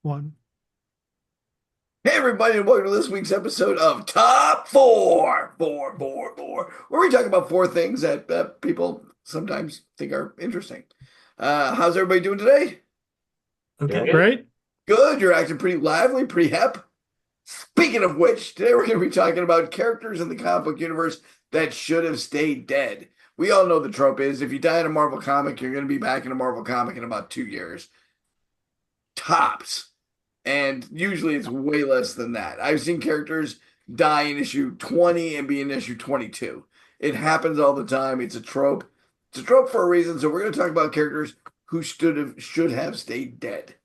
one. Hey everybody, and welcome to this week's episode of Top Four, where we talk about four things that people sometimes think are interesting. How's everybody doing today? Doing Okay, good. great. Good, you're acting pretty lively, pretty hep. Speaking of which, today we're going to be talking about characters in the comic book universe that should have stayed dead. We all know the trope is if you die in a Marvel comic, you're going to be back in a Marvel comic in about 2 years. Tops. And usually it's way less than that. I've seen characters die in issue 20 and be in issue 22. It happens all the time. It's a trope. It's a trope for a reason. So we're going to talk about characters who should have stayed dead.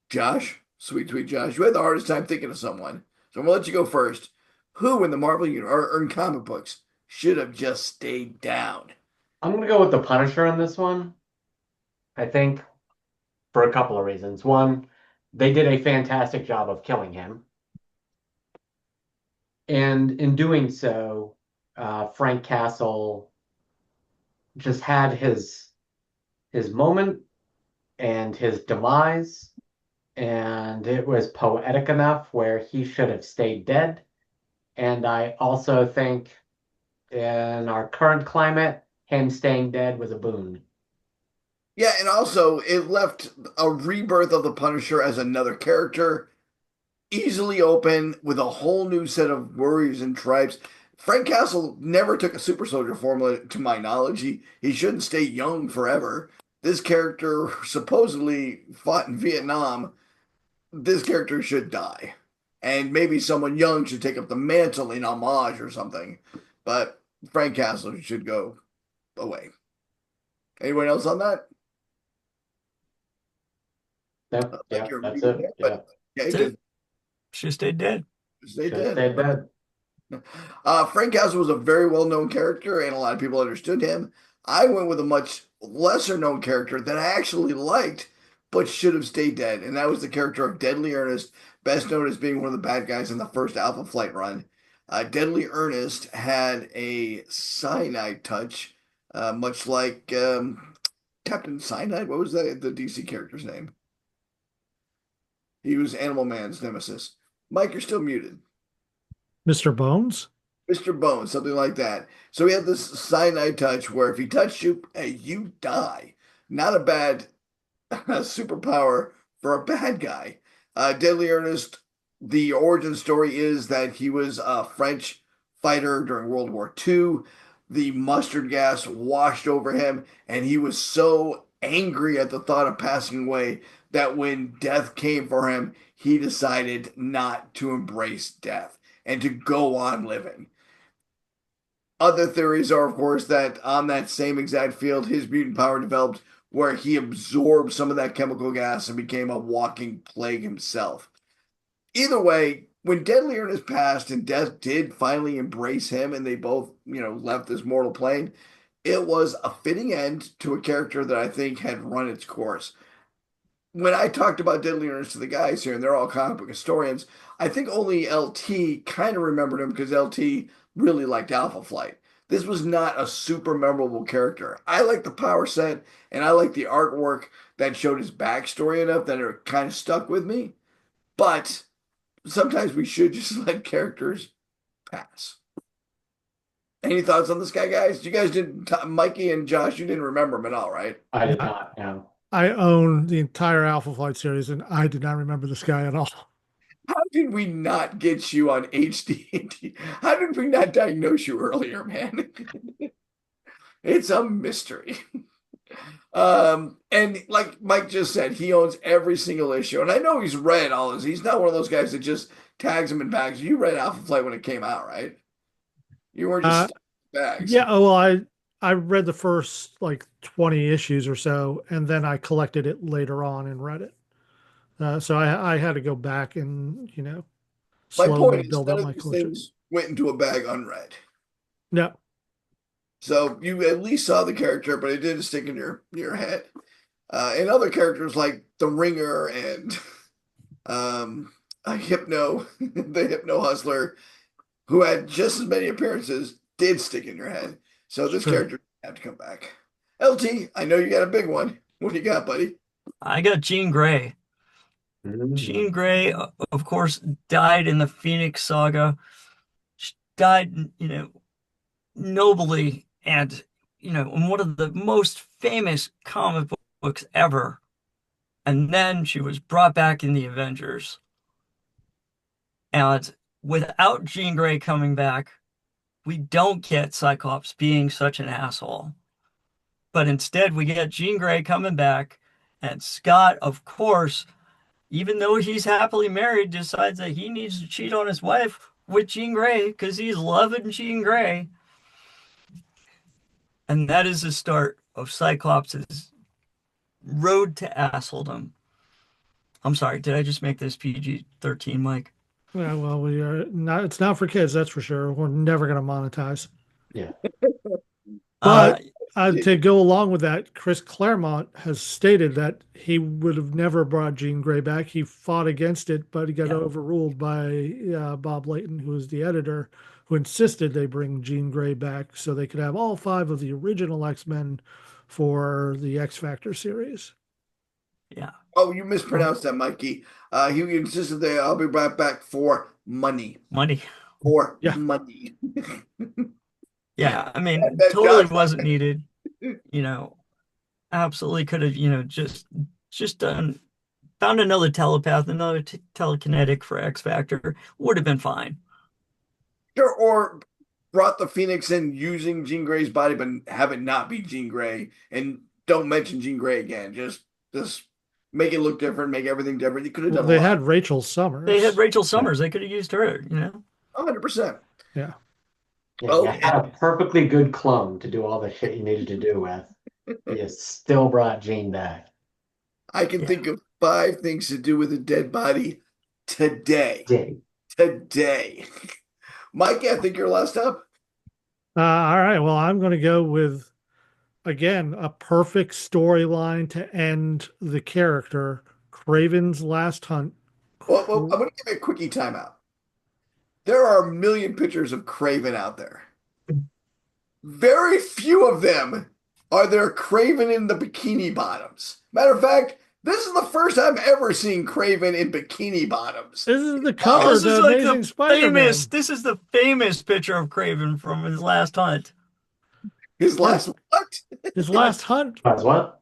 Josh, sweet Josh, you had the hardest time thinking of someone. So I'm going to let you go first. Who in the Marvel universe or in comic books should have just stayed down? I'm gonna go with the Punisher in this one. I think for a couple of reasons. One, they did a fantastic job of killing him, and in doing so, Frank Castle just had his moment and his demise, and it was poetic enough where he should have stayed dead. And I also think in our current climate, him staying dead was a boon. Yeah, and also it left a rebirth of the Punisher as another character easily open with a whole new set of worries and tribes. Frank Castle never took a super soldier formula, to my knowledge. He shouldn't stay young forever. This character supposedly fought in Vietnam. This character should die. And maybe someone young should take up the mantle in homage or something. But Frank Castle should go away. Anyone else on that? Yeah, Like yeah, you're that's muted it. there, Yeah, but okay, That's just it. Should have stayed dead. stay should have dead. stayed dead. Frank Castle was a very well-known character, and a lot of people understood him. I went with a much lesser-known character that I actually liked, but should have stayed dead, and that was the character of Deadly Ernest, best known as being one of the bad guys in the first Alpha Flight run. Deadly Ernest had a cyanide touch, much like Captain Cyanide. What was the DC character's name? He was Animal Man's nemesis. Mike, you're still muted. Mr. Bones? Mr. Bones, something like that. So he had this cyanide touch where if he touched you, hey, you die. Not a bad superpower for a bad guy. Deadly Ernest, the origin story is that he was a French fighter during World War II. The mustard gas washed over him, and he was so angry at the thought of passing away that when death came for him, he decided not to embrace death and to go on living. Other theories are, of course, that on that same exact field, his mutant power developed where he absorbed some of that chemical gas and became a walking plague himself. Either way, when Deadly Ernest passed and Death did finally embrace him and they both, left this mortal plane, it was a fitting end to a character that I think had run its course. When I talked about Deadly Ernest to the guys here, and they're all comic book historians, I think only LT kind of remembered him because LT really liked Alpha Flight. This was not a super memorable character. I like the power set and I like the artwork that showed his backstory enough that it kind of stuck with me. But sometimes we should just let characters pass. Any thoughts on this guy, guys? You guys didn't, Mikey and Josh, you didn't remember him at all, right? I did I, not know. I own the entire Alpha Flight series, and I did not remember this guy at all. How did we not get you on HD? How did we not diagnose you earlier, man? It's a mystery. And like Mike just said, he owns every single issue. And I know he's read all this. He's not one of those guys that just tags them in bags. You read Alpha Flight when it came out, right? You weren't just Uh, stuck in bags. yeah, well, I read the first like 20 issues or so, and then I collected it later on and read it. So I had to go back and, My slowly point is, build none up of my these collection. things went into a bag unread. No, So you at least saw the character, but it didn't stick in your head. And other characters like the Ringer and a Hypno, the Hypno Hustler, who had just as many appearances, did stick in your head. So it's this true. character have to come back. LT, I know you got a big one. What do you got, buddy? I got Jean Grey. Jean Grey, of course, died in the Phoenix Saga. She died, nobly and, in one of the most famous comic books ever. And then she was brought back in the Avengers. And without Jean Grey coming back, we don't get Cyclops being such an asshole. But instead, we get Jean Grey coming back, and Scott, of course, even though he's happily married, decides that he needs to cheat on his wife with Jean Grey because he's loving Jean Grey. And that is the start of Cyclops' road to assholedom. I'm sorry, did I just make this PG-13, Mike? Yeah, well, we are not. It's not for kids, that's for sure. We're never going to monetize. Yeah. But to go along with that, Chris Claremont has stated that he would have never brought Jean Grey back. He fought against it, but he got overruled by Bob Layton, who was the editor, who insisted they bring Jean Grey back so they could have all 5 of the original X-Men for the X Factor series. Yeah. Oh, you mispronounced that, Mikey. He insisted that I'll be right back for money. Money. For Yeah. money. Yeah, I mean, That totally does- wasn't needed. Absolutely could have, just done, found another telepath, another telekinetic for X Factor. Would have been fine. Sure, or brought the Phoenix in using Jean Grey's body, but have it not be Jean Grey, and don't mention Jean Grey again. Just make it look different, make everything different. You could have Well, done. they had Rachel Summers. They had Rachel Summers. They could have used her, 100%. Yeah. Yeah, Oh, you had a perfectly good clone to do all the shit you needed to do with. You still brought Jean back. I can Yeah. think of 5 things to do with a dead body today. Today. Mikey, I think you're last up. All right. Well, I'm going to go with, again, a perfect storyline to end the character, Kraven's Last Hunt. Well, I'm going to give you a quickie timeout. There are a million pictures of Kraven out there. Very few of them are there Kraven in the bikini bottoms. Matter of fact, this is the first time I've ever seen Kraven in bikini bottoms. This is the cover of the Amazing Spider-Man. This is the famous picture of Kraven from his last hunt. His last what? His last hunt, As what?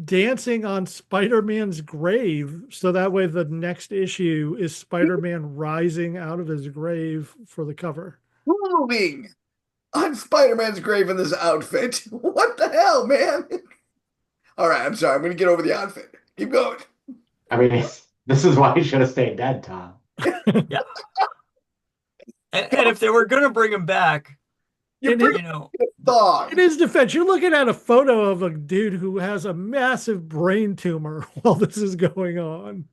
dancing on Spider-Man's grave, so that way the next issue is Spider-Man rising out of his grave for the cover. Moving on Spider-Man's grave in this outfit. What the hell, man? All right, I'm sorry. I'm going to get over the outfit. Keep going. I mean, this is why he should have stayed dead, Tom. Yeah. And if they were going to bring him back, You're And pretty thong. In his defense, you're looking at a photo of a dude who has a massive brain tumor while this is going on.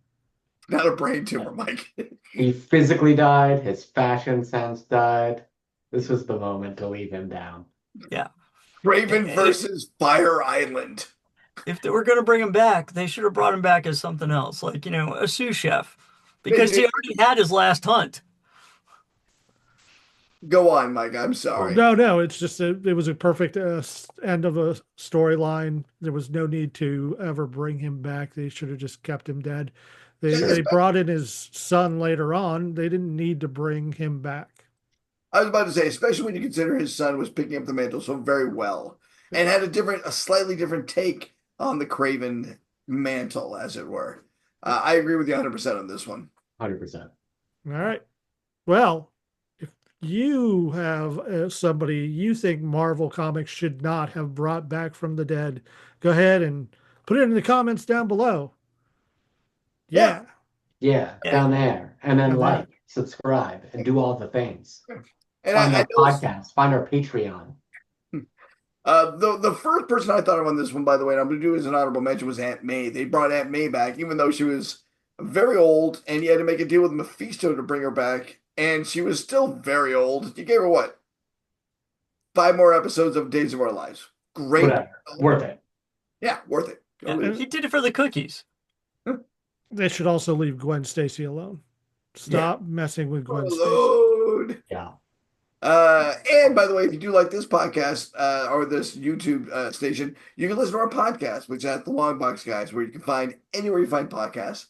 Not a brain tumor, Mike. He physically died. His fashion sense died. This was the moment to leave him down. Raven versus Fire Island. if they were going to bring him back, they should have brought him back as something else, like, a sous chef, because he already had his last hunt. Go on, Mike. I'm sorry. No, it's just it was a perfect end of a storyline. There was no need to ever bring him back. They should have just kept him dead. They brought in his son later on. They didn't need to bring him back. I was about to say, especially when you consider his son was picking up the mantle so very well and had a slightly different take on the Kraven mantle, as it were. I agree with you 100% on this one. 100%. All right. Well, if you have somebody you think Marvel Comics should not have brought back from the dead, go ahead and put it in the comments down below. Yeah. Yeah, Yeah. down there. And then Down there. like, subscribe, and do all the things. And Find I our know podcast, find our Patreon. the first person I thought of on this one, by the way, and I'm going to do as an honorable mention, was Aunt May. They brought Aunt May back, even though she was very old, and you had to make a deal with Mephisto to bring her back, and she was still very old. You gave her what? 5 more episodes of Days of Our Lives. Great. Whatever. Worth it. Yeah, worth it. Yeah, he did it for the cookies. They should also leave Gwen Stacy alone. Stop messing with Gwen Stacy. Load. Yeah. And by the way, if you do like this podcast or this YouTube station, you can listen to our podcast, which is at the Long Box Guys, where you can find anywhere you find podcasts,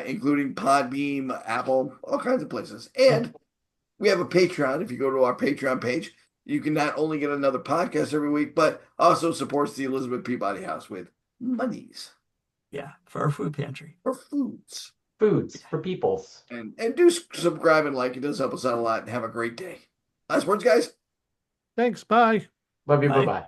including Podbeam, Apple, all kinds of places. And we have a Patreon. If you go to our Patreon page, you can not only get another podcast every week, but also supports the Elizabeth Peabody House with monies Yeah, for our food pantry. for foods. Foods for peoples. And do subscribe and like. It does help us out a lot. And have a great day. Last words, guys. Thanks. Bye. Love you. Bye. Bye-bye.